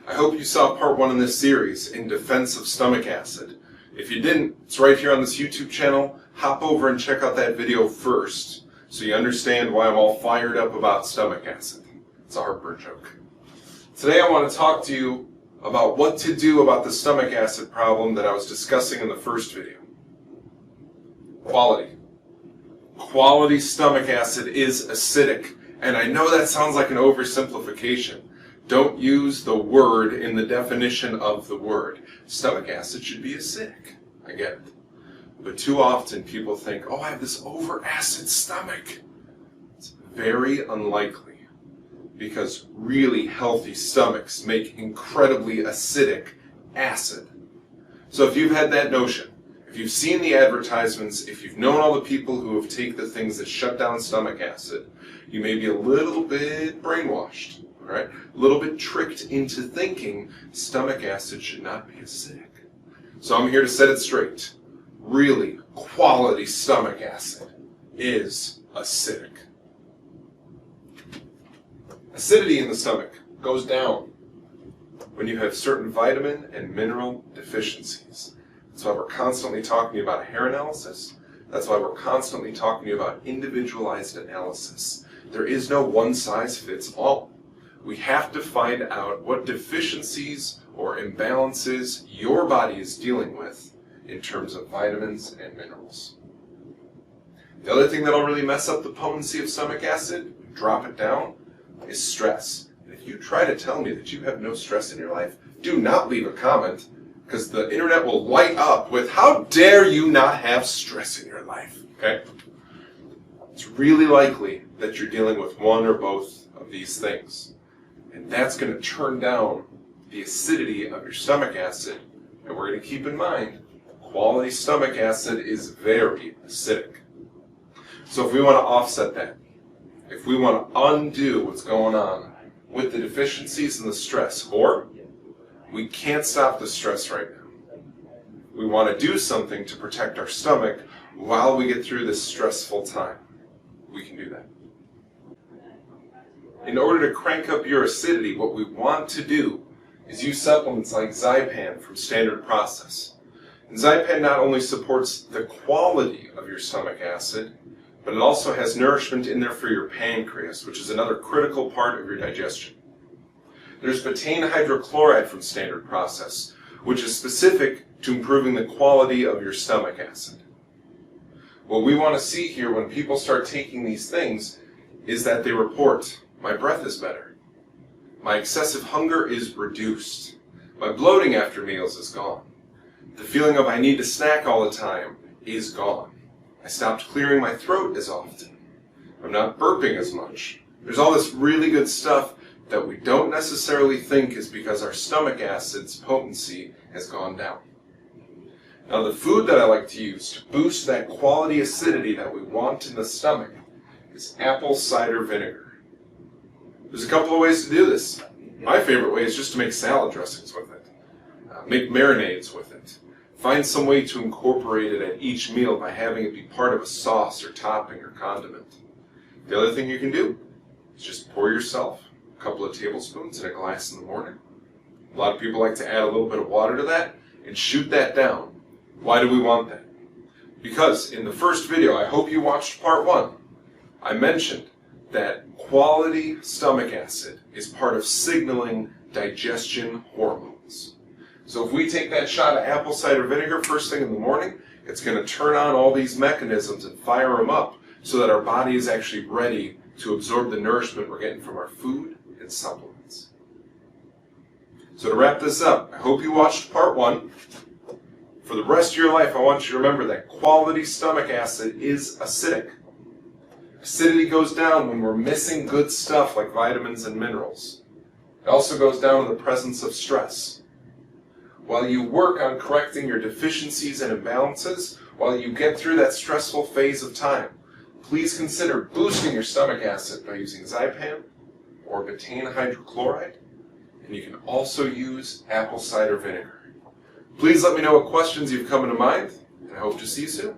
I hope you saw part 1 in this series, In Defense of Stomach Acid. If you didn't, it's right here on this YouTube channel. Hop over and check out that video first, so you understand why I'm all fired up about stomach acid. It's a heartburn joke. Today I want to talk to you about what to do about the stomach acid problem that I was discussing in the first video. Quality. Quality stomach acid is acidic, and I know that sounds like an oversimplification. Don't use the word in the definition of the word. Stomach acid should be acidic. I get it. But too often people think, oh, I have this over-acid stomach. It's very unlikely, because really healthy stomachs make incredibly acidic acid. So if you've had that notion, if you've seen the advertisements, if you've known all the people who have taken the things that shut down stomach acid, you may be a little bit brainwashed, right? A little bit tricked into thinking stomach acid should not be acidic. So I'm here to set it straight. Really, quality stomach acid is acidic. Acidity in the stomach goes down when you have certain vitamin and mineral deficiencies. That's why we're constantly talking about hair analysis. That's why we're constantly talking about individualized analysis. There is no one size fits all. We have to find out what deficiencies or imbalances your body is dealing with in terms of vitamins and minerals. The other thing that'll really mess up the potency of stomach acid, drop it down, is stress. And if you try to tell me that you have no stress in your life, do not leave a comment, because the internet will light up with, how dare you not have stress in your life, okay? It's really likely that you're dealing with one or both of these things. And that's going to turn down the acidity of your stomach acid. And we're going to keep in mind, quality stomach acid is very acidic. So if we want to offset that, if we want to undo what's going on with the deficiencies and the stress, or we can't stop the stress right now, we want to do something to protect our stomach while we get through this stressful time, we can do that. In order to crank up your acidity, what we want to do is use supplements like Zypan from Standard Process. And Zypan not only supports the quality of your stomach acid, but it also has nourishment in there for your pancreas, which is another critical part of your digestion. There's betaine hydrochloride from Standard Process, which is specific to improving the quality of your stomach acid. What we want to see here when people start taking these things is that they report, my breath is better, my excessive hunger is reduced, my bloating after meals is gone, the feeling of I need to snack all the time is gone, I stopped clearing my throat as often, I'm not burping as much. There's all this really good stuff that we don't necessarily think is because our stomach acid's potency has gone down. Now the food that I like to use to boost that quality acidity that we want in the stomach is apple cider vinegar. There's a couple of ways to do this. My favorite way is just to make salad dressings with it. Make marinades with it. Find some way to incorporate it at each meal by having it be part of a sauce or topping or condiment. The other thing you can do is just pour yourself a couple of tablespoons in a glass in the morning. A lot of people like to add a little bit of water to that and shoot that down. Why do we want that? Because in the first video, I hope you watched part 1, I mentioned that quality stomach acid is part of signaling digestion hormones. So if we take that shot of apple cider vinegar first thing in the morning, it's going to turn on all these mechanisms and fire them up so that our body is actually ready to absorb the nourishment we're getting from our food and supplements. So to wrap this up, I hope you watched part 1. For the rest of your life, I want you to remember that quality stomach acid is acidic. Acidity goes down when we're missing good stuff like vitamins and minerals. It also goes down in the presence of stress. While you work on correcting your deficiencies and imbalances, while you get through that stressful phase of time, please consider boosting your stomach acid by using Zypan or betaine hydrochloride, and you can also use apple cider vinegar. Please let me know what questions you've come into mind, and I hope to see you soon.